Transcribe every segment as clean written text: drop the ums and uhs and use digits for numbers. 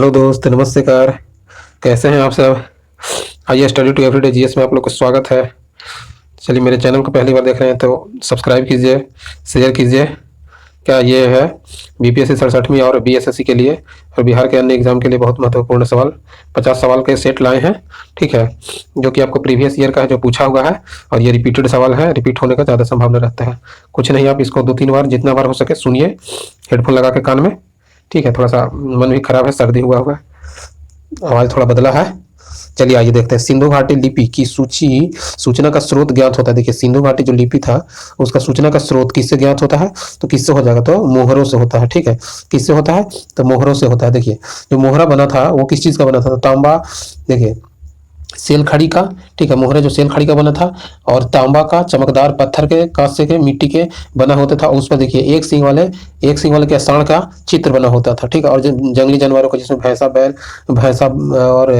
Hello दोस्त, नमस्कार। कैसे हैं आप सब? आइए, स्टडी टू एवरीडे जीएस में आप लोग का स्वागत है। चलिए, मेरे चैनल को पहली बार देख रहे हैं तो सब्सक्राइब कीजिए, शेयर कीजिए। क्या ये है बीपीएससी 67वीं और बीएसएससी के लिए और बिहार के अन्य एग्जाम के लिए बहुत महत्वपूर्ण सवाल, 50 सवाल के सेट लाए हैं। ठीक है, जो कि आपको प्रीवियस ईयर का है, जो पूछा हुआ है, और ये रिपीटेड सवाल है, रिपीट होने का ज़्यादा संभावना रहता है। कुछ नहीं, आप इसको 2-3 बार, जितना बार हो सके सुनिए, हेडफोन लगा के कान में। ठीक है, थोड़ा सा मन भी खराब है, सर्दी हुआ है, आवाज थोड़ा बदला है। चलिए आइए देखते हैं। सिंधु घाटी लिपि की सूचना का स्रोत ज्ञात होता है। देखिए, सिंधु घाटी जो लिपि था उसका सूचना का स्रोत किससे ज्ञात होता है? तो किससे हो जाएगा? तो मोहरों से होता है। ठीक है, किससे होता है? तो मोहरों से होता है। देखिए, जो मोहरा बना था वो किस चीज का बना था? तो तांबा, देखिए, सेल खड़ी का। ठीक है, मोहरा जो सेल खड़ी का बना था, और तांबा का, चमकदार पत्थर के, कांसे के, मिट्टी के बना होता था। उस पर देखिए एक सिंग वाले के सांड का चित्र बना होता था। ठीक है, और जंगली जानवरों का, जिसमें भैंसा, बैल, भैंसा और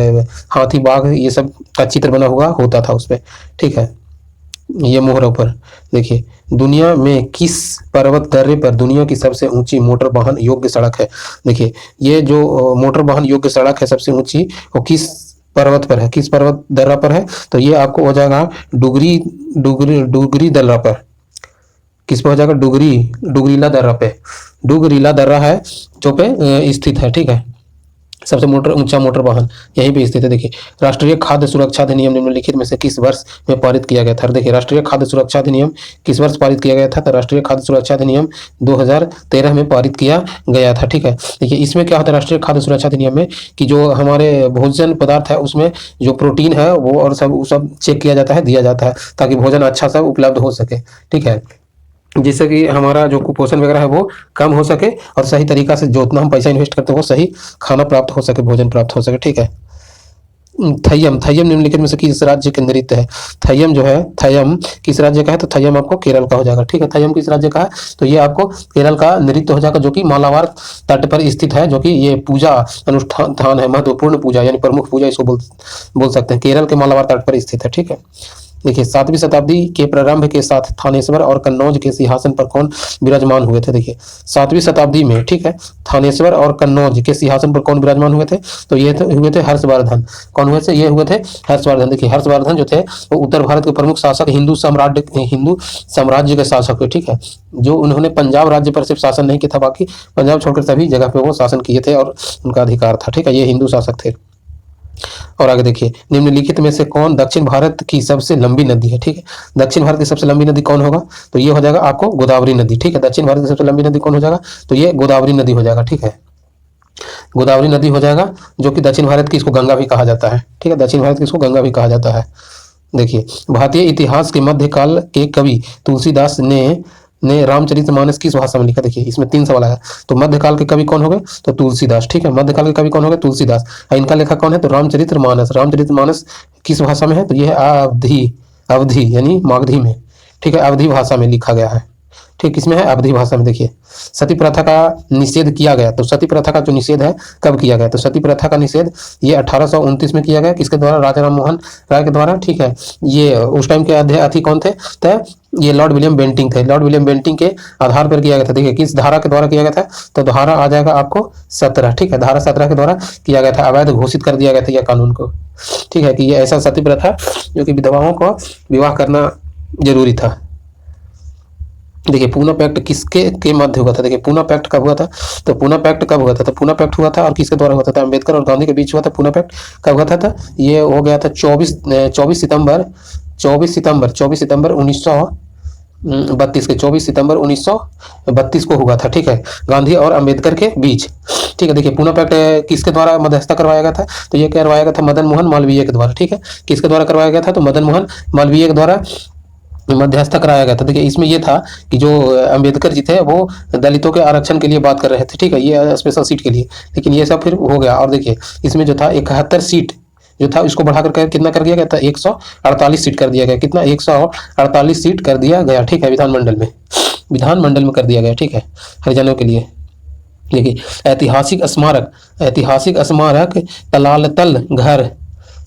हाथी, बाघ, ये सब का चित्र बना हुआ होता था उस पर। ठीक है, ये मोहरों पर देखिए, दुनिया में किस पर्वत दर्रे पर दुनिया की सबसे ऊंची मोटर वाहन योग्य सड़क है? देखिए, ये जो मोटर वाहन योग्य सड़क है सबसे ऊंची, वो किस पर्वत पर है, किस पर्वत दर्रा पर है? तो ये आपको हो जाएगा डुगरी डुगरी डुगरी दर्रा पर। किस पे हो जाएगा? डुगरीला दर्रा पे। डुगरीला दर्रा है जो पे स्थित है। ठीक है, सबसे ऊंचा मोटर वाहन यहीं पे स्थित है। देखिए, राष्ट्रीय खाद्य सुरक्षा अधिनियम निम्नलिखित में से किस वर्ष में पारित किया गया था? देखिए, राष्ट्रीय खाद्य सुरक्षा अधिनियम किस वर्ष पारित किया गया था? तो राष्ट्रीय खाद्य सुरक्षा अधिनियम 2013 में पारित किया गया था। ठीक है, देखिए, इसमें क्या होता है राष्ट्रीय खाद्य सुरक्षा अधिनियम में, कि जो हमारे भोजन पदार्थ है उसमें जो प्रोटीन है वो और सब चेक किया जाता है, दिया जाता है, ताकि भोजन अच्छा सा उपलब्ध हो सके। ठीक है, जिससे कि हमारा जो कुपोषण वगैरह है वो कम हो सके, और सही तरीका से जो उतना हम पैसा इन्वेस्ट करते हैं वो सही खाना प्राप्त हो सके, भोजन प्राप्त हो सके। ठीक है, थयम निम्नलिखित में से किस राज्य के नृत्य है? थयम जो है, थयम किस राज्य का है? तो थयम आपको केरल का हो जाएगा। ठीक है, थयम किस राज्य का है? तो ये आपको केरल का नृत्य हो जाएगा, जो कि मालाबार तट पर स्थित है, जो कि ये पूजा अनुष्ठान है, महत्वपूर्ण पूजा, यानी प्रमुख पूजा इसको बोल सकते हैं। केरल के मालाबार तट पर स्थित है। ठीक है, देखिए, 7वीं शताब्दी के प्रारंभ के साथ थानेश्वर और कन्नौज के सिंहासन पर कौन विराजमान हुए थे? देखिए, 7वीं शताब्दी में, ठीक है, थानेश्वर और कन्नौज के सिंहासन पर कौन विराजमान हुए थे? तो ये हुए थे हर्षवर्धन। कौन हुए थे? ये हुए थे हर्षवर्धन। देखिए, हर्षवर्धन जो थे वो उत्तर भारत के प्रमुख शासक, हिंदू साम्राज्य के शासक थे। ठीक है, जो उन्होंने पंजाब राज्य पर सिर्फ शासन नहीं किया था, बाकी पंजाब छोड़कर सभी जगह पे वो शासन किए थे और उनका अधिकार था। ठीक है, ये हिंदू शासक थे। और आगे देखिए, निम्नलिखित में से कौन दक्षिण भारत की सबसे लंबी नदी है? ठीक है, दक्षिण भारत की सबसे लंबी नदी कौन होगा? तो ये हो जाएगा आपको गोदावरी नदी। ठीक है, दक्षिण भारत की सबसे लंबी नदी कौन हो जाएगा? तो ये गोदावरी नदी हो जाएगा। ठीक है, गोदावरी नदी हो जाएगा, जो कि दक्षिण भारत की, इसको गंगा भी कहा जाता है। ठीक है, दक्षिण भारत की इसको गंगा भी कहा जाता है। देखिए, भारतीय इतिहास के मध्यकाल के कवि तुलसीदास ने रामचरितमानस किस भाषा में लिखा? देखिए, इसमें 3 सवाल आया। तो मध्यकाल के कवि कौन हो गए? तो तुलसीदास। ठीक है, मध्यकाल के कवि कौन हो गए? तुलसीदास। और इनका लेखक कौन है? तो रामचरितमानस। रामचरितमानस किस भाषा में है? तो यह है अवधि यानी मागधी में। ठीक है, अवधि भाषा में लिखा गया है। ठीक, किसमें है? अवधि भाषा में। देखिए, सती प्रथा का निषेध किया गया। तो सती प्रथा का जो निषेध है कब किया गया? तो सती प्रथा का निषेध ये 1829 में किया गया। किसके द्वारा? राजा राम मोहन राय के द्वारा। ठीक है, ये उस टाइम के अध्यक्ष कौन थे? तो ये लॉर्ड विलियम बेंटिंग थे। लॉर्ड विलियम बेंटिंग के आधार पर किया गया था। देखिए, किस धारा के द्वारा किया गया था? तो धारा आ जाएगा आपको 17। ठीक है, धारा 17 के द्वारा किया गया था। अवैध घोषित कर दिया गया था यह कानून को। ठीक है, कि ये ऐसा सती प्रथा जो कि विधवाओं को विवाह करना जरूरी था। देखिए, पूना पैक्ट किसके के मध्य हुआ था? देखिए, पूना पैक्ट कब हुआ था? तो पूना पैक्ट कब हुआ था? तो पूना पैक्ट हुआ था और किसके द्वारा हुआ था? अम्बेडकर और गांधी के बीच हुआ था। पूना पैक्ट कब हुआ था? तो ये हो गया था 24 सितंबर 1932 के 24 सितंबर 1932 को हुआ था। ठीक है, गांधी और अम्बेडकर के बीच। ठीक है, देखिए, पूना पैक्ट किसके द्वारा मध्यस्थता करवाया गया था? तो ये करवाया गया था मदन मोहन मालवीय के द्वारा। ठीक है, किसके द्वारा करवाया गया था? तो मदन मोहन मालवीय के द्वारा मध्यस्थता कराया गया था। देखिए, इसमें यह था कि जो अंबेडकर जी थे वो दलितों के आरक्षण के लिए बात कर रहे थे। ठीक है, ये स्पेशल सीट के लिए, लेकिन ये सब फिर हो गया। और देखिए, इसमें जो था 71 सीट जो था इसको बढ़ाकर कितना कर दिया गया था? 148 सीट कर दिया गया। कितना? 148 सीट कर दिया गया। ठीक है, विधानमंडल में कर दिया गया। ठीक है, हरिजनों के लिए। देखिए, ऐतिहासिक स्मारक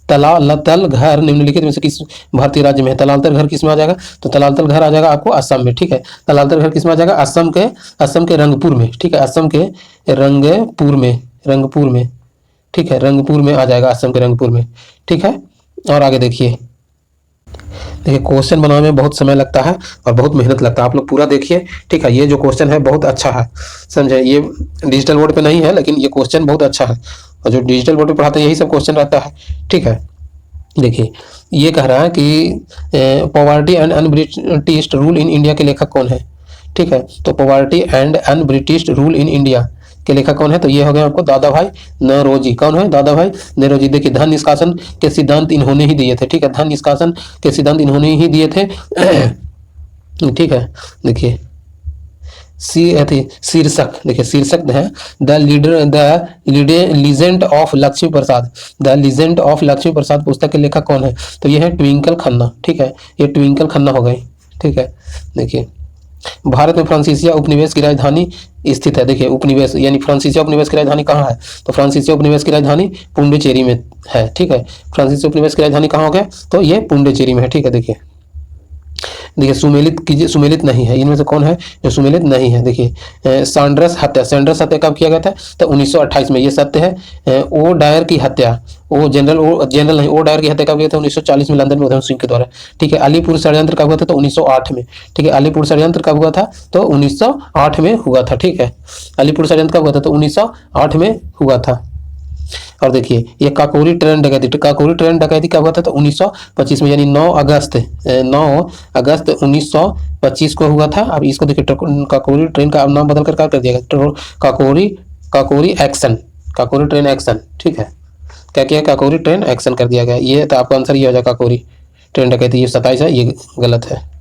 तलालतल घर निम्नलिखित में से किस भारतीय राज्य में है? तलालतल घर किस में आ जाएगा? तो तलालतल घर आ जाएगा आपको असम में। ठीक है, तलालतल घर किस में आ जाएगा? असम के रंगपुर में। ठीक है, असम के रंगपुर में ठीक है, रंगपुर में आ जाएगा, असम के रंगपुर में। ठीक है, और आगे देखिए क्वेश्चन बनाने में बहुत समय लगता है और बहुत मेहनत लगता है, आप लोग पूरा देखिए। ठीक है, ये जो क्वेश्चन है बहुत अच्छा है, समझे। ये डिजिटल बोर्ड पे नहीं है, लेकिन ये क्वेश्चन बहुत अच्छा है, और जो डिजिटल बोर्ड पे पढ़ाते हैं यही सब क्वेश्चन रहता है। ठीक है, देखिए ये कह रहा है कि poverty and un-British rule in India के लेखक कौन है। ठीक है, तो poverty and un-British rule in India के लेखक कौन है, तो ये हो गया आपको दादा भाई नौरोजी। कौन है? दादा भाई नौरोजी। देखिए धन निष्कासन के सिद्धांत इन्होंने ही दिए थे। ठीक है, धन निष्कासन के सिद्धांत इन्होंने ही दिए थे। ठीक है, देखिए शीर्षक, देखिए शीर्षक है the legend of Lakshmi Prasad. The legend of Lakshmi Prasad पुस्तक के लेखक कौन है, तो ये है ट्विंकल खन्ना। ठीक है, ये ट्विंकल खन्ना हो गई। ठीक है, देखिए भारत में फ्रांसीसिया उपनिवेश की राजधानी स्थित है। देखिए उपनिवेश यानी फ्रांसीसिया उपनिवेश की राजधानी कहाँ है, तो फ्रांसीसिया उपनिवेश की राजधानी पुडुचेरी में है। ठीक है, फ्रांसीसिया उपनिवेश की राजधानी कहाँ हो गया, तो ये पुडुचेरी में है। ठीक है, देखिए सुमेलित कीजिए, सुमेलित नहीं है, इनमें से कौन है जो सुमेलित नहीं है। देखिए सैंडर्स हत्या, सैंडर्स हत्या कब किया गया था, तो 1928 में, ये सत्य है। ओ डायर की हत्या, ओ जनरल नहीं, ओ डायर की हत्या कब किया था, 1940 में लंदन में उधम सिंह के द्वारा। ठीक है, अलीपुर षड्यंत्र कब हुआ था, तो 1908 में। ठीक है, अलीपुर षड्यंत्र कब हुआ था, तो 1908 में हुआ था। ठीक है, अलीपुर षड्यंत्र कब हुआ था, तो 1908 में हुआ था। और देखिए ये काकोरी ट्रेन डकैती, काकोरी ट्रेन डकैती कब हुआ था, तो 1925 में, यानी 9 अगस्त 1925 को हुआ था। अब इसको देखिए काकोरी ट्रेन का अब नाम बदल कर क्या कर दिया गया, Kakori action, Kakori train action. ठीक है, क्या किया, काकोरी ट्रेन एक्शन कर दिया गया। ये तो आपका आंसर ये हो जाएगा, काकोरी ट्रेन डकैती। ये 27 है, ये गलत है।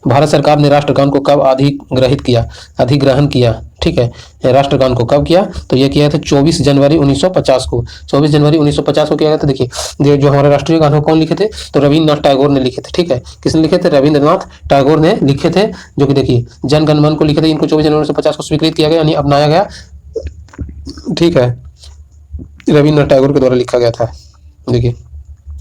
भारत सरकार ने राष्ट्रगान को कब अधिग्रहण किया। ठीक है, राष्ट्रगान को कब किया, तो ये किया था 24 जनवरी 1950 को। 24 जनवरी 1950 को किया गया था। देखिए जो हमारे राष्ट्रीय गान कौन लिखे थे, तो रविन्द्रनाथ टैगोर ने लिखे थे। ठीक है, किसने लिखे थे, रविन्द्रनाथ टैगोर ने लिखे थे, जो कि देखिए जन गण मन को लिखे थे। इनको 24 जनवरी 1950 को स्वीकृत किया गया, यानी अपनाया गया। ठीक है, रविन्द्रनाथ टैगोर के द्वारा लिखा गया था। देखिए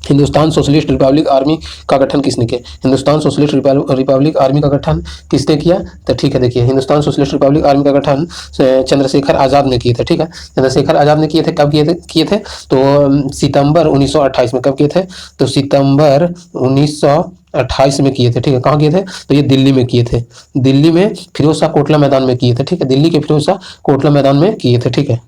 हिंदुस्तान सोशलिस्ट रिपब्लिक आर्मी का गठन किसने किया, हिंदुस्तान सोशलिस्ट रिपब्लिक आर्मी का गठन किसने किया, तो ठीक है देखिए हिंदुस्तान सोशलिस्ट रिपब्लिक आर्मी का गठन चंद्रशेखर आजाद ने किए थे। ठीक है, चंद्रशेखर आजाद ने किए थे। कब किए थे, तो सितंबर 1928 में। कब किए थे, तो सितंबर 1928 में किए थे। ठीक है, कहाँ किए थे, तो ये दिल्ली में किए थे, दिल्ली में फिरोज शाह कोटला मैदान में किए थे। ठीक है, दिल्ली के फिरोज शाह कोटला मैदान में किए थे। ठीक है,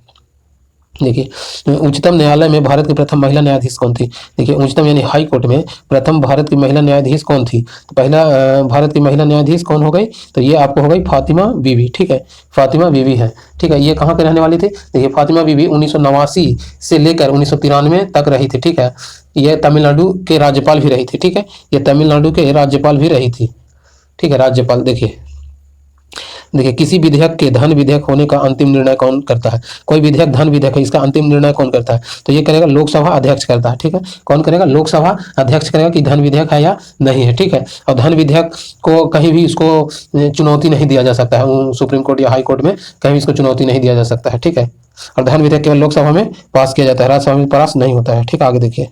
देखिए उच्चतम न्यायालय में भारत की प्रथम महिला न्यायाधीश कौन थी। देखिए उच्चतम यानी हाई कोर्ट में प्रथम भारत की महिला न्यायाधीश कौन थी, तो पहला भारत की महिला न्यायाधीश कौन हो गई, तो ये आपको हो गई फातिमा बीवी। ठीक है, फातिमा बीवी है। ठीक है, ये कहाँ के रहने वाली थी, देखिए फातिमा बीवी 1989 से लेकर 1993 तक रही थी। ठीक है, ये तमिलनाडु के राज्यपाल भी रही थी। ठीक है, ये तमिलनाडु के राज्यपाल भी रही थी। ठीक है, राज्यपाल। देखिए किसी विधेयक के धन विधेयक होने का अंतिम निर्णय कौन करता है, कोई विधेयक धन विधेयक है, इसका अंतिम निर्णय कौन करता है, तो ये करेगा लोकसभा अध्यक्ष करता है। ठीक है, कौन करेगा, लोकसभा अध्यक्ष करेगा कि धन विधेयक है या नहीं है। ठीक है, और धन विधेयक को कहीं भी इसको चुनौती नहीं दिया जा सकता है, सुप्रीम कोर्ट या हाई कोर्ट में कहीं भी इसको चुनौती नहीं दिया जा सकता है। ठीक है, और धन विधेयक केवल लोकसभा में पास किया जाता है, राज्यसभा में पास नहीं होता है। ठीक है, आगे देखिए।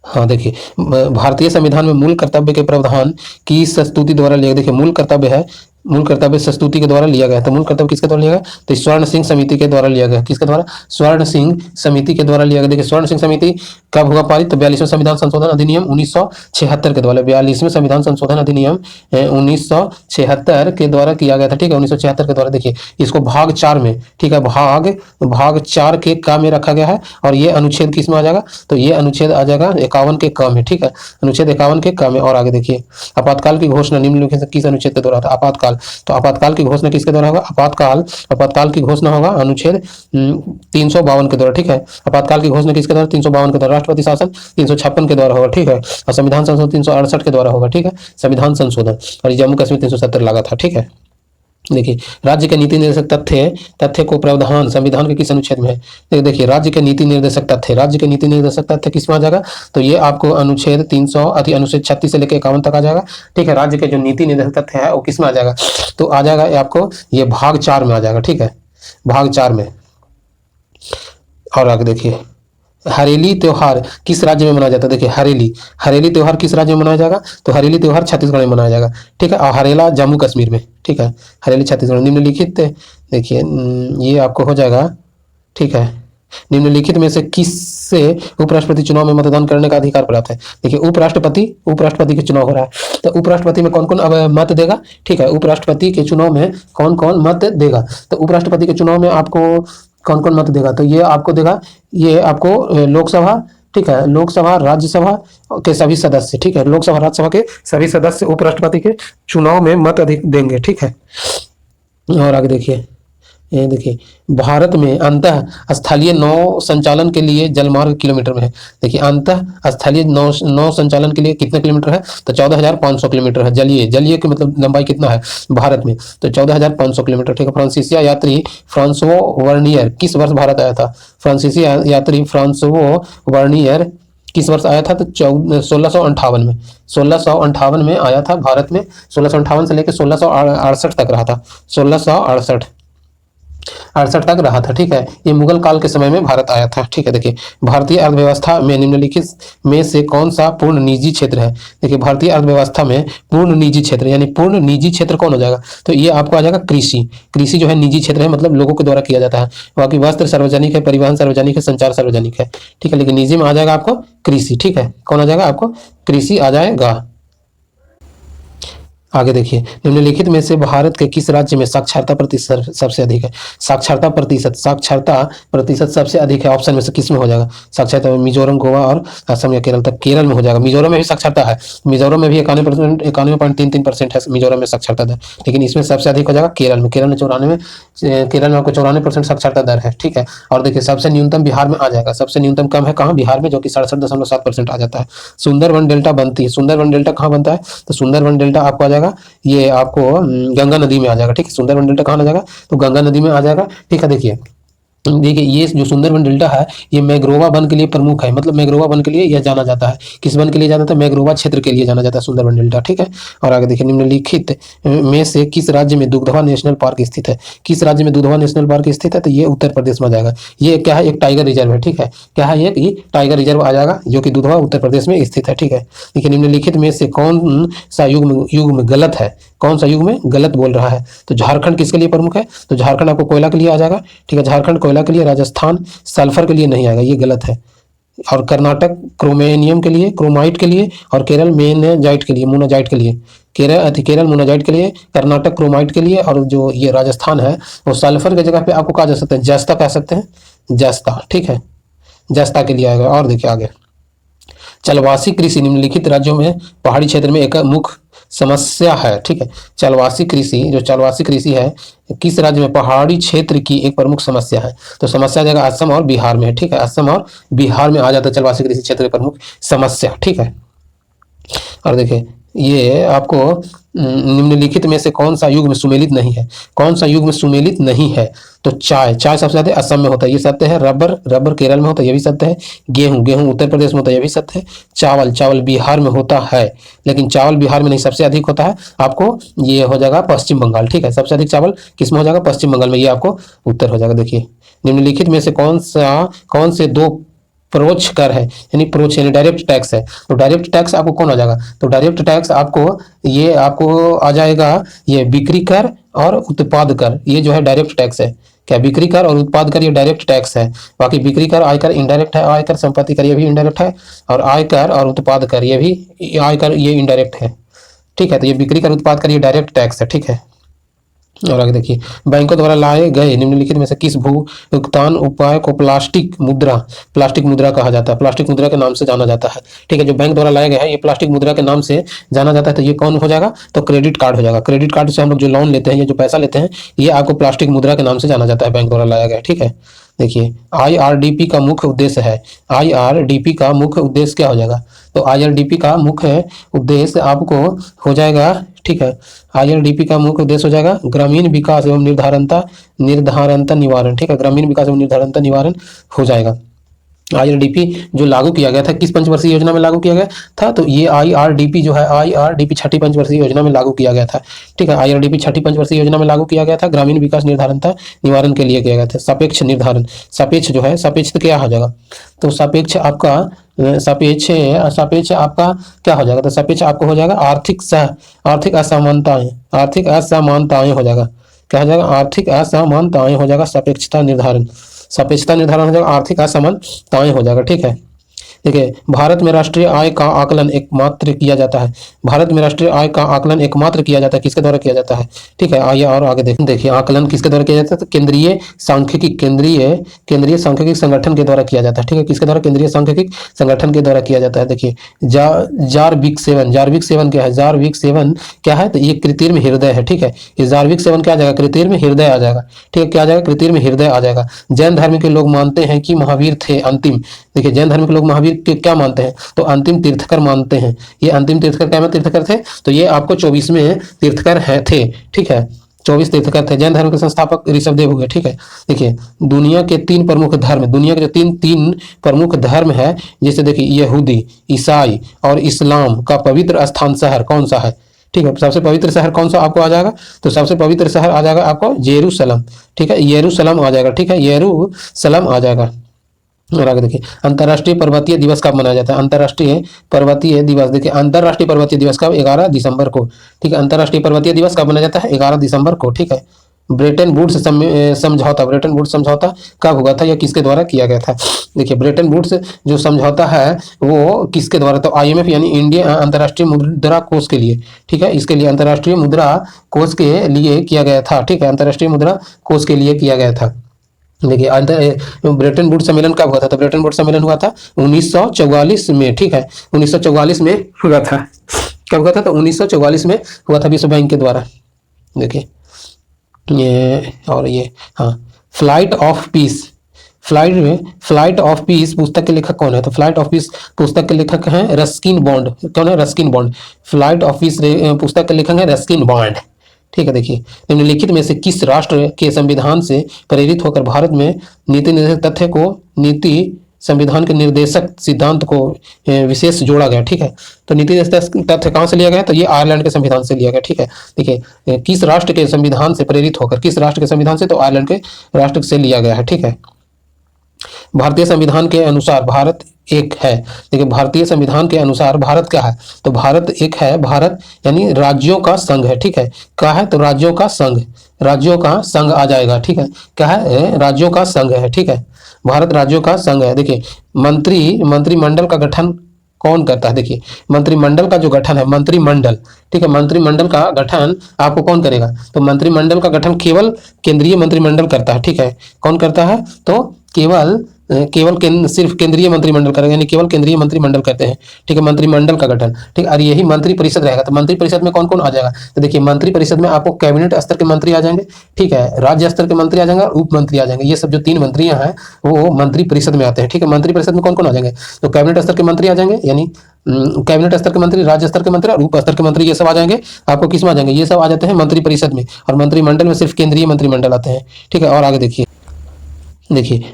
हाँ देखिए भारतीय संविधान में मूल कर्तव्य के प्रावधान की स्तुति द्वारा लिया। देखिए मूल कर्तव्य है, मूल कर्तव्य स्तुति के द्वारा लिया गया। तो मूल कर्तव्य किसके द्वारा लिया गया, तो स्वर्ण सिंह समिति के द्वारा लिया गया। किसके द्वारा, स्वर्ण सिंह समिति के द्वारा लिया गया। देखिए स्वर्ण सिंह समिति कब हुआ पारित, तो 42वें संविधान संशोधन अधिनियम 1976 के द्वारा, 42वें संविधान संशोधन अधिनियम 1976 के द्वारा किया गया था। ठीक है, 1976 के द्वारा। देखिए इसको भाग 4 में, ठीक है, भाग 4 के का में रखा गया है, और ये अनुच्छेद किस में आ जाएगा, तो ये अनुच्छेद आ जाएगा 51 के क में। ठीक है, अनुच्छेद 51 के क में। और आगे देखिए आपातकाल की घोषणा निम्नलिखित से किस अनुच्छेद के द्वारा था, आपातकाल। तो आपातकाल की घोषणा किसके द्वारा होगा, आपातकाल की घोषणा होगा अनुच्छेद 352 के द्वारा। ठीक है, आपातकाल की घोषणा किसके द्वारा, 352 के द्वारा। राष्ट्रपति शासन 356 के द्वारा होगा। ठीक है, और संविधान संशोधन 368 के द्वारा होगा। ठीक है, संविधान संशोधन। और जम्मू कश्मीर 370 लगा था। ठीक है, देखिए राज्य के नीति निर्देशक तथ्य को प्रावधान संविधान के किस अनुच्छेद में है। देखिए राज्य के नीति निर्देशक तथ्य किस में आ जाएगा, तो ये आपको अनुच्छेद 36 से लेकर 51 तक आ जाएगा। ठीक है, राज्य के जो नीति निर्देशक तथ्य है वो किस में आ जाएगा, तो आ जाएगा आपको ये भाग 4 में आ जाएगा। ठीक है, भाग 4 में। और आगे देखिए हरेली त्योहार किस राज्य में मनाया जाता है। देखिए हरेली त्योहार किस राज्य में मनाया जाएगा, तो हरेली त्योहार छत्तीसगढ़ में मनाया जाएगा। ठीक है, और हरेला जम्मू कश्मीर में। ठीक है, हरेली छत्तीसगढ़। निम्नलिखित देखिए ये आपको हो जाएगा, ठीक है। निम्नलिखित में से किससे उपराष्ट्रपति चुनाव में मतदान करने का अधिकार प्राप्त है? देखिए उपराष्ट्रपति के चुनाव हो रहा है, तो उपराष्ट्रपति में कौन कौन अब मत देगा, ठीक है। उपराष्ट्रपति के चुनाव में कौन कौन मत देगा, तो उपराष्ट्रपति के चुनाव में आपको कौन कौन मत देगा, तो ये आपको देगा, ये आपको लोकसभा, ठीक है, लोकसभा राज्यसभा के सभी सदस्य, ठीक है, लोकसभा राज्यसभा के सभी सदस्य उपराष्ट्रपति के चुनाव में मत अधिक देंगे, ठीक है। और आगे देखिए, ये देखिए भारत में अंतः स्थलीय नौ संचालन के लिए जलमार्ग किलोमीटर में है। देखिए अंतः स्थलीय नौ संचालन के लिए कितने किलोमीटर है, तो 14,500 किलोमीटर है। जलीय की मतलब लंबाई कितना है भारत में, तो 14,500 किलोमीटर, ठीक है। फ्रांसीसी यात्री फ्रांसवो वर्नियर किस वर्ष भारत आया था? फ्रांसीसी यात्री फ्रांसवो वर्नियर किस वर्ष आया था, तो 1658 में, 1658 में आया था भारत में। 1658 से लेकर 1668 तक रहा था, 1668 तक रहा था, ठीक है। ये मुगल काल के समय में भारत आया था, ठीक है। देखिए भारतीय अर्थव्यवस्था में निम्नलिखित में से कौन सा पूर्ण निजी क्षेत्र है? देखिए भारतीय अर्थव्यवस्था में पूर्ण निजी क्षेत्र, यानी पूर्ण निजी क्षेत्र कौन हो जाएगा, तो ये आपको आ जाएगा कृषि। कृषि जो है निजी क्षेत्र है, मतलब लोगों के द्वारा किया जाता है। बाकी वस्त्र सार्वजनिक है, परिवहन सार्वजनिक है, संचार सार्वजनिक है, ठीक है। लेकिन निजी में आ जाएगा आपको कृषि, ठीक है। कौन आ जाएगा आपको? कृषि आ जाएगा। आगे देखिए निम्नलिखित में से भारत के किस राज्य में साक्षरता प्रतिशत सबसे अधिक है? साक्षरता प्रतिशत सबसे अधिक है, ऑप्शन में से किस में हो जाएगा साक्षरता? मिजोरम, गोवा और असम या केरल। तक केरल में हो जाएगा। मिजोरम में भी साक्षरता है, मिजोरम में भी 91.33% है मिजोरम में साक्षरता दर, लेकिन इसमें सबसे अधिक हो जाएगा केरल में। केरल में 94% साक्षरता दर है, ठीक है। और देखिए सबसे न्यूनतम बिहार में आ जाएगा, सबसे न्यूनतम कम है कहाँ? बिहार में, जो कि 67.7% आ जाता है। सुंदरवन डेल्टा बनती है, सुंदरवन डेल्टा कहाँ बनता है, तो सुंदरवन डेल्टा आपको आ जाएगा, ये आपको गंगा नदी में आ जाएगा, ठीक है। सुंदरवन डेल्टा कहाँ आ जाएगा, तो गंगा नदी में आ जाएगा, ठीक है। देखिए ये जो सुंदरवन डेल्टा है ये मैग्रोवा वन के लिए प्रमुख है, मतलब मैग्रोवा वन के लिए यह जाना जाता है। किस वन के लिए जाना जाता है? मैग्रोवा क्षेत्र के लिए जाना जाता है सुंदरवन डेल्टा, ठीक है। और आगे देखिए निम्नलिखित में से किस राज्य में दुधवा नेशनल पार्क स्थित है? किस राज्य में दुधवा नेशनल पार्क स्थित है, तो ये उत्तर प्रदेश में आ जाएगा। ये क्या है? एक टाइगर रिजर्व है, ठीक है। क्या है ये टाइगर रिजर्व आ जाएगा, जो कि दुधवा उत्तर प्रदेश में स्थित है, ठीक है। देखिए निम्नलिखित में से कौन सा युग में गलत है, कौन सा युग में गलत बोल रहा है, तो झारखंड किसके लिए प्रमुख है, तो झारखंड आपको कोयला के लिए आ जाएगा, ठीक है। झारखंड कोयला के लिए, राजस्थान सल्फर के लिए नहीं आएगा, ये गलत है। और कर्नाटक क्रोमेनियम के लिए, क्रोमाइट के लिए, और केरल मेनाजाइट के लिए, मोनाजाइट के लिए। केरल मोनाजाइट के लिए, कर्नाटक क्रोमाइट के लिए, और जो ये राजस्थान है वो सल्फर की जगह पे आपको कहा जा सकता है जस्ता कह सकते हैं, जस्ता, ठीक है, जस्ता के लिए आएगा। और देखिए आगे चलवासी कृषि निम्नलिखित राज्यों में पहाड़ी क्षेत्र में एक मुख्य समस्या है, ठीक है। चलवासी कृषि है किस राज्य में? पहाड़ी क्षेत्र की एक प्रमुख समस्या है, तो समस्या जगह असम और बिहार में है, ठीक है। असम और बिहार में आ जाता है चलवासी कृषि क्षेत्र की प्रमुख समस्या, ठीक है। और देखिए ये आपको निम्नलिखित में से कौन सा युग में सुमेलित नहीं है? कौन सा युग में सुमेलित नहीं है, तो चाय सबसे ज्यादा असम में होता है, ये सत्य है। रबर केरल में होता है, ये भी सत्य है। गेहूं उत्तर प्रदेश में होता है, ये भी सत्य है। चावल बिहार में होता है, लेकिन चावल बिहार में नहीं, सबसे अधिक होता है आपको ये हो जाएगा पश्चिम बंगाल, ठीक है। सबसे अधिक चावल किस में हो जाएगा? पश्चिम बंगाल में, ये आपको उत्तर हो जाएगा। देखिए निम्नलिखित में से कौन से दो परोक्ष कर है, यानी परोक्ष यानी डायरेक्ट टैक्स है, तो डायरेक्ट टैक्स आपको कौन आ जाएगा, तो डायरेक्ट टैक्स आपको आ जाएगा ये बिक्री कर और उत्पाद कर, ये जो है डायरेक्ट टैक्स है। क्या? बिक्री कर और उत्पाद कर ये डायरेक्ट टैक्स है। बाकी बिक्री कर आयकर इनडायरेक्ट है, आयकर संपत्ति कर ये भी इनडायरेक्ट है, और आयकर और उत्पाद कर ये भी आयकर ये इनडायरेक्ट है, ठीक है। तो ये बिक्री कर उत्पाद कर ये डायरेक्ट टैक्स है, ठीक है। और आगे देखिए बैंकों द्वारा लाए गए निम्नलिखित में से किस भू भुगतान उपाय को प्लास्टिक मुद्रा कहा जाता है? प्लास्टिक मुद्रा के नाम से जाना जाता है, ठीक है। जो बैंक द्वारा लाए गए हैं ये प्लास्टिक मुद्रा के नाम से जाना जाता है, तो ये कौन हो जाएगा, तो क्रेडिट कार्ड हो जागा। क्रेडिट कार्ड से हम लोग जो लोन लेते हैं, ये जो पैसा लेते हैं, ये आपको प्लास्टिक मुद्रा के नाम से जाना जाता है, बैंक द्वारा लाया गया, ठीक है। देखिए IRDP का मुख्य उद्देश्य है, IRDP का मुख्य उद्देश्य क्या हो जाएगा, तो IRDP का मुख्य उद्देश्य आपको हो जाएगा, ठीक है। IRDP का मुख्य उद्देश्य हो जाएगा ग्रामीण विकास एवं निर्धारणता निवारण, ठीक है। ग्रामीण विकास एवं निर्धारणता निवारण हो जाएगा। IRDP जो लागू किया गया था किस पंचवर्षीय योजना में लागू किया गया था, तो ये IRDP जो है IRDP छठी पंचवर्षीय योजना में लागू किया गया था, ठीक है। IRDP छठी पंचवर्षीय योजना में लागू किया गया था, ग्रामीण विकास निर्धारणता निवारण के लिए किया गया था। सापेक्ष निर्धारण, सापेक्ष जो है, सापेक्ष तो क्या हो जाएगा, तो सापेक्ष आपका क्या हो जाएगा, तो सापेक्ष आपको हो जाएगा आर्थिक असमानताएं हो जाएगा। क्या हो जाएगा, आर्थिक असमानताएं हो जाएगा, सापेक्षता निर्धारण, सापेक्षता निर्धारण हो जाएगा, आर्थिक असमानताएं हो जाएगा। ठीक है, देखिए भारत में राष्ट्रीय आय का आकलन एकमात्र किया जाता है, भारत में राष्ट्रीय आय का आकलन एकमात्र किया जाता है, किसके द्वारा किया जाता है। ठीक है, आइए और आगे देखें। देखिए आकलन किसके द्वारा किया जाता है, तो केंद्रीय सांख्यिकी, केंद्रीय सांख्यिकी संगठन के द्वारा किया जाता है। ठीक है, किसके द्वारा, केंद्रीय सांख्यिकी संगठन के द्वारा किया जाता है। देखिए जारविक सेवन, जारविक सेवन क्या है, जारविक सेवन क्या है, तो ये कृत्रिम हृदय है। ठीक है, ये जारविक सेवन क्या आ जाएगा, कृत्रिम हृदय आ जाएगा। ठीक है, क्या आ जाएगा, कृत्रिम हृदय आ जाएगा। जैन धर्म के लोग मानते हैं कि महावीर थे अंतिम, देखिए जैन धर्म के लोग महावीर के क्या मानते हैं, तो अंतिम तीर्थकर मानते हैं। ये अंतिम तीर्थकर क्या में तीर्थकर थे, तो ये आपको 24वें तीर्थकर है थे। ठीक है, 24 तीर्थकर थे। जैन धर्म के संस्थापक ऋषभदेव हुए। ठीक है, देखिए दुनिया के 3 प्रमुख धर्म, दुनिया के जो तीन प्रमुख धर्म है, जैसे देखिए यहूदी, ईसाई और इस्लाम का पवित्र स्थान शहर कौन सा है। ठीक है, सबसे पवित्र शहर कौन सा आपको आ जाएगा, तो सबसे पवित्र शहर आ जाएगा आपको यरूशलेम। ठीक है, यरूशलेम आ जाएगा। ठीक है, यरूशलेम आ जाएगा। और आगे देखिए अंतर्राष्ट्रीय पर्वतीय दिवस कब मनाया जाता है, अंतर्राष्ट्रीय पर्वतीय दिवस, देखिए अंतर्राष्ट्रीय पर्वतीय दिवस कब, 11 दिसंबर को। ठीक है, अंतर्राष्ट्रीय पर्वतीय दिवस कब मनाया जाता है, 11 दिसंबर को। ठीक है, ब्रेटन वुड्स समझौता, ब्रेटन वुड्स समझौता कब हुआ था या किसके द्वारा किया गया था। देखिए ब्रेटन वुड्स जो समझौता है वो किसके द्वारा, तो आईएमएफ यानी इंडिया अंतर्राष्ट्रीय मुद्रा कोष के लिए। ठीक है, इसके लिए अंतर्राष्ट्रीय मुद्रा कोष के लिए किया गया था। ठीक है, अंतर्राष्ट्रीय मुद्रा कोष के लिए किया गया था। देखिए ब्रेटन वुड्स सम्मेलन कब हुआ था, तो ब्रेटन वुड्स सम्मेलन हुआ था 1944 में। ठीक है, 1944 में हुआ था। कब हुआ था, तो 1944 में हुआ था, विश्व बैंक के द्वारा। देखिए ये और ये, हाँ, flight of peace, flight of peace पुस्तक के लेखक कौन है, तो फ्लाइट ऑफ पीस पुस्तक के लेखक हैं रस्किन बॉन्ड। कौन है, Ruskin bond. Flight of peace पुस्तक के लेखक हैं रस्किन बॉन्ड। ठीक है, देखिए निम्नलिखित में से किस राष्ट्र के संविधान से प्रेरित होकर भारत में नीति निर्देशक तथ्य को, नीति संविधान के निर्देशक सिद्धांत को विशेष जोड़ा गया। ठीक है, तो नीति निर्देशक तथ्य कहाँ से लिया गया, तो ये आयरलैंड के संविधान से लिया गया। ठीक है, देखिए किस राष्ट्र के संविधान से प्रेरित होकर, किस राष्ट्र के संविधान से, तो आयरलैंड के राष्ट्र से लिया गया है। ठीक है, भारतीय संविधान के अनुसार भारत एक है। देखिए भारतीय संविधान के अनुसार भारत क्या है, तो भारत एक है, भारत यानी राज्यों का संघ है। ठीक है, क्या है, तो राज्यों का संघ, राज्यों का संघ आ जाएगा। ठीक है, क्या है, राज्यों का संघ है। ठीक है, भारत राज्यों का संघ है। देखिए मंत्रिमंडल का गठन कौन करता है, देखिए मंत्रिमंडल का जो गठन है, मंत्रिमंडल। ठीक है, मंत्रिमंडल का गठन आपको कौन करेगा, तो मंत्रिमंडल का गठन केवल केंद्रीय मंत्रिमंडल करता है। ठीक है, कौन करता है, तो सिर्फ केंद्रीय मंत्रिमंडल करेगा, यानी केवल केंद्रीय मंत्रिमंडल करते हैं। ठीक है, मंत्रिमंडल का गठन। ठीक है, और यही मंत्री परिषद रहेगा, तो मंत्री परिषद में कौन कौन आ जाएगा, तो देखिए मंत्री परिषद में आपको कैबिनेट स्तर के मंत्री आ जाएंगे। ठीक है, राज्य स्तर के मंत्री आ जाएंगे और उप मंत्री आ जाएंगे। ये सब जो 3 मंत्रियां हैं वो मंत्री परिषद में आते हैं। ठीक है, मंत्री परिषद में कौन कौन आ जाएंगे, तो कैबिनेट स्तर के मंत्री आ जाएंगे, यानी कैबिनेट स्तर के मंत्री, राज्य स्तर के मंत्री और उप स्तर के मंत्री, ये सब आ जाएंगे। आपको किस में आ जाएंगे, ये सब आ जाते हैं मंत्री परिषद में, और मंत्रिमंडल में सिर्फ केंद्रीय मंत्रिमंडल आते हैं। ठीक है, और आगे देखिए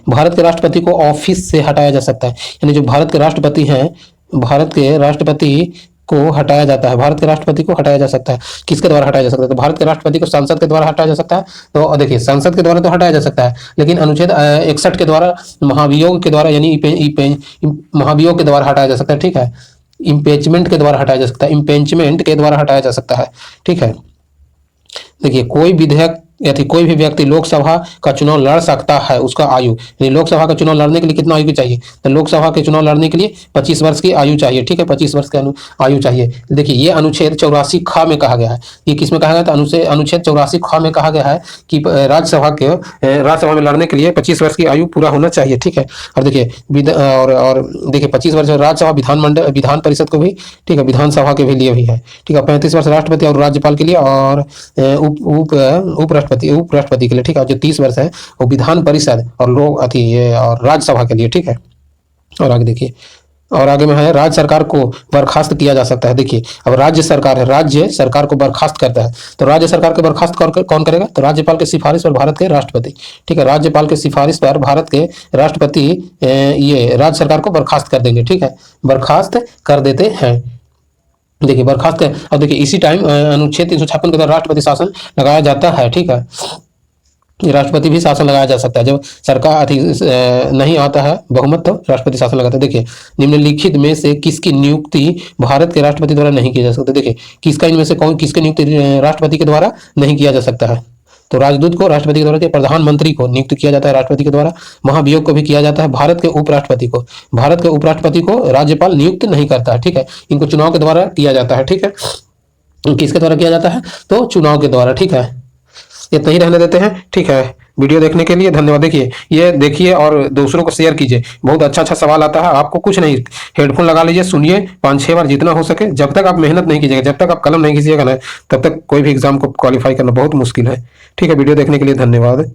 भारत के राष्ट्रपति को ऑफिस से हटाया जा सकता है, यानी जो भारत के राष्ट्रपति हैं, भारत के राष्ट्रपति को हटाया जाता है, भारत के राष्ट्रपति को हटाया जा सकता है। किसके द्वारा हटाया जा सकता है, तो भारत के राष्ट्रपति को संसद के द्वारा हटाया जा सकता है। तो देखिए संसद के द्वारा तो हटाया जा सकता है, लेकिन अनुच्छेद 61 के द्वारा, महाभियोग के द्वारा, यानी महाभियोग के द्वारा हटाया जा सकता है। ठीक है, इम्पीचमेंट के द्वारा हटाया जा सकता है, इम्पीचमेंट के द्वारा हटाया जा सकता है। ठीक है, देखिए कोई विधेयक यदि कोई भी व्यक्ति लोकसभा का चुनाव लड़ सकता है, उसका आयु, यानी लोकसभा का चुनाव लड़ने के लिए कितना आयु चाहिए, तो लोकसभा के चुनाव लड़ने के लिए 25 वर्ष की आयु चाहिए। ठीक है, 25 वर्ष की आयु चाहिए। देखिए ये अनुच्छेद 84 ख में कहा गया है। ये किस में कहा गया था, अनुच्छेद 84 ख में कहा गया है कि राज्यसभा में लड़ने के लिए 25 वर्ष की आयु पूरा होना चाहिए। ठीक है, और देखिए और देखिए 25 वर्ष राज्यसभा विधान परिषद को भी, ठीक है, विधानसभा के भी लिए भी है। ठीक है, 35 वर्ष राष्ट्रपति और राज्यपाल के लिए, और उपराष्ट्रपति के लिए। ठीक है, जो 30 वर्ष है वो विधान परिषद और और राज्यसभा के लिए। ठीक है, और आगे देखिए, और आगे में है राज्य सरकार को बर्खास्त किया जा सकता है। देखिए अब राज्य सरकार है, राज्य सरकार को बर्खास्त करता है, तो राज्य सरकार को बर्खास्त कौन करेगा, तो राज्यपाल के सिफारिश पर भारत के राष्ट्रपति। ठीक है, राज्यपाल के सिफारिश पर भारत के राष्ट्रपति ये राज्य सरकार को बर्खास्त कर देंगे। ठीक है, बर्खास्त कर देते हैं। देखिए बर्खास्त, अब देखिए इसी टाइम अनुच्छेद 356 के द्वारा राष्ट्रपति शासन लगाया जाता है। ठीक है, राष्ट्रपति भी शासन लगाया जा सकता है, जब सरकार नहीं आता है बहुमत तो राष्ट्रपति शासन लगाता है। देखिए निम्नलिखित में से किसकी नियुक्ति भारत के राष्ट्रपति द्वारा नहीं की जा सकती, देखिए किसका इनमें से किसकी नियुक्ति राष्ट्रपति के द्वारा नहीं किया जा सकता है, तो राजदूत को राष्ट्रपति के द्वारा, प्रधानमंत्री को नियुक्त किया जाता है राष्ट्रपति के द्वारा, महाभियोग को भी किया जाता है। भारत के उपराष्ट्रपति को, भारत के उपराष्ट्रपति को राज्यपाल नियुक्त नहीं करता है, ठीक है, इनको चुनाव के द्वारा किया जाता है, ठीक है, किसके द्वारा किया जाता है, तो चुनाव के द्वारा, ठीक है। इतना ही रहने देते हैं, ठीक है। वीडियो देखने के लिए धन्यवाद। देखिए, ये देखिए और दूसरों को शेयर कीजिए, बहुत अच्छा अच्छा सवाल आता है। आपको कुछ नहीं, हेडफोन लगा लीजिए, सुनिए 5-6 बार जितना हो सके। जब तक आप मेहनत नहीं कीजिएगा, जब तक आप कलम नहीं खींचिएगा ना, तब तक कोई भी एग्जाम को क्वालिफाई करना बहुत मुश्किल है, ठीक है। वीडियो देखने के लिए धन्यवाद।